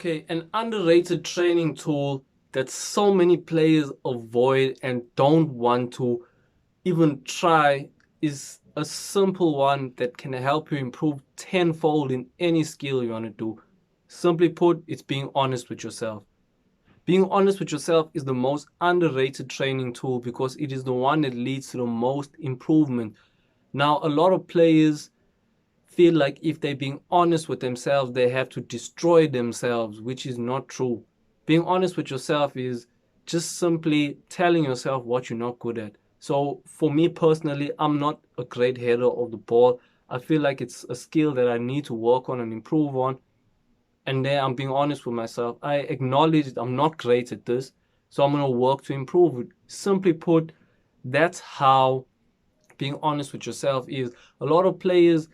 Okay, an underrated training tool that so many players avoid and don't want to even try is a simple one that can help you improve tenfold in any skill you want to do. Simply put, it's being honest with yourself. Being honest with yourself is the most underrated training tool because it is the one that leads to the most improvement. Now, a lot of players feel like if they're being honest with themselves, they have to destroy themselves, which is not true. Being honest with yourself is just simply telling yourself what you're not good at. So for me personally, I'm not a great header of the ball. I feel like it's a skill that I need to work on and improve on. And then I'm being honest with myself. I acknowledge I'm not great at this, so I'm going to work to improve it. Simply put, that's how being honest with yourself is. A lot of players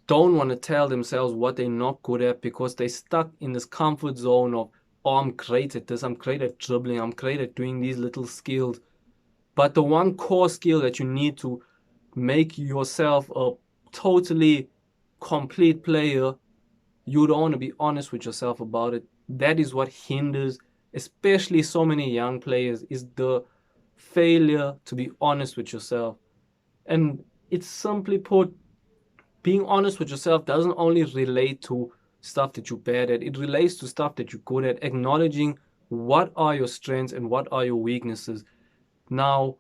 don't want to tell themselves what they're not good at because they're stuck in this comfort zone of, oh, I'm great at this, I'm great at dribbling, I'm great at doing these little skills. But the one core skill that you need to make yourself a totally complete player, you don't want to be honest with yourself about it. That is what hinders, especially so many young players, is the failure to be honest with yourself. And it's simply put, being honest with yourself doesn't only relate to stuff that you're bad at, it relates to stuff that you're good at, acknowledging what are your strengths and what are your weaknesses. Now,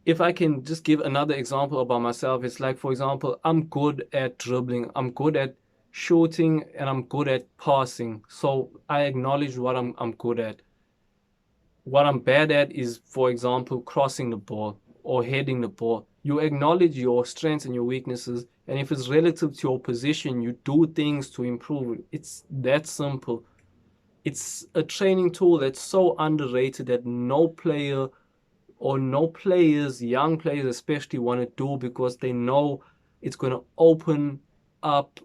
if I can just give another example about myself, it's like, for example, I'm good at dribbling, I'm good at shooting, and I'm good at passing. So I acknowledge what I'm good at. What I'm bad at is, for example, crossing the ball or heading the ball. You acknowledge your strengths and your weaknesses, and if it's relative to your position, you do things to improve it. It's that simple. It's a training tool that's so underrated that no player or no players, young players especially, want to do because they know it's going to open up,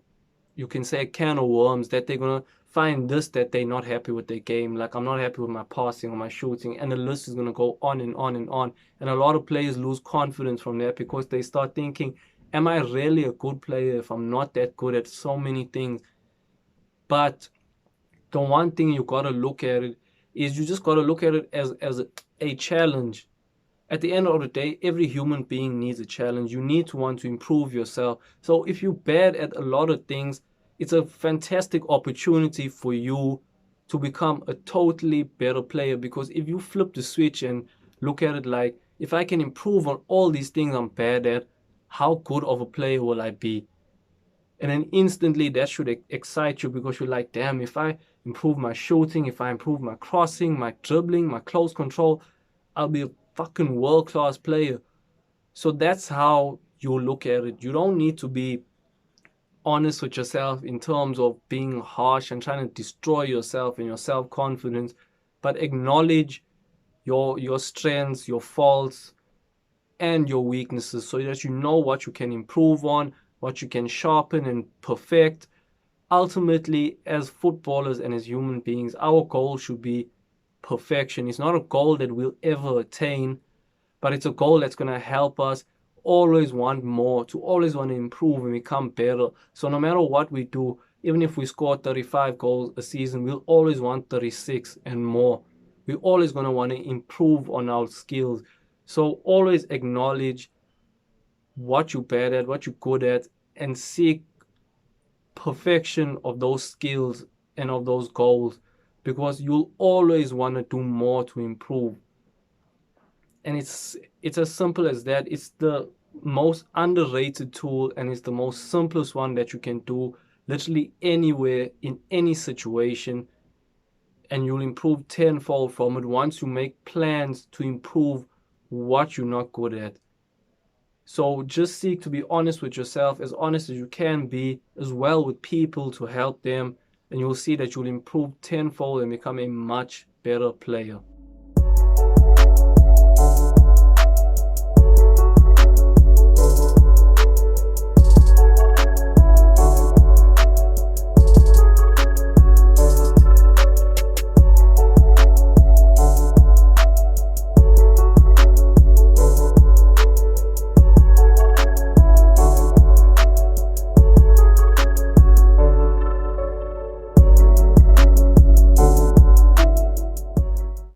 you can say, a can of worms, that they're going to find this, that they're not happy with their game. Like, I'm not happy with my passing or my shooting, and the list is going to go on and on and on. And a lot of players lose confidence from that because they start thinking, am I really a good player if I'm not that good at so many things? But the one thing you got to look at it is, you just got to look at it as a challenge. At the end of the day, every human being needs a challenge. You need to want to improve yourself. So if you're bad at a lot of things, it's a fantastic opportunity for you to become a totally better player. Because if you flip the switch and look at it like, if I can improve on all these things I'm bad at, how good of a player will I be? And then instantly that should excite you, because you're like, damn, if I improve my shooting, if I improve my crossing, my dribbling, my close control, I'll be a fucking world-class player. So that's how you look at it. You don't need to be honest with yourself in terms of being harsh and trying to destroy yourself and your self-confidence, but acknowledge your strengths, your faults, and your weaknesses, so that you know what you can improve on, what you can sharpen and perfect. Ultimately, as footballers and as human beings, our goal should be perfection. It's not a goal that we'll ever attain, but it's a goal that's going to help us always want more, to always want to improve and become better. So no matter what we do, even if we score 35 goals a season, we'll always want 36 and more. We're always going to want to improve on our skills. So always acknowledge what you're bad at, what you're good at, and seek perfection of those skills and of those goals, because you'll always want to do more to improve. And it's as simple as that. It's the most underrated tool, and it's the most simplest one that you can do literally anywhere in any situation, and you'll improve tenfold from it once you make plans to improve what you're not good at. So just seek to be honest with yourself, as honest as you can be, as well with people, to help them, and you'll see that you'll improve tenfold and become a much better player.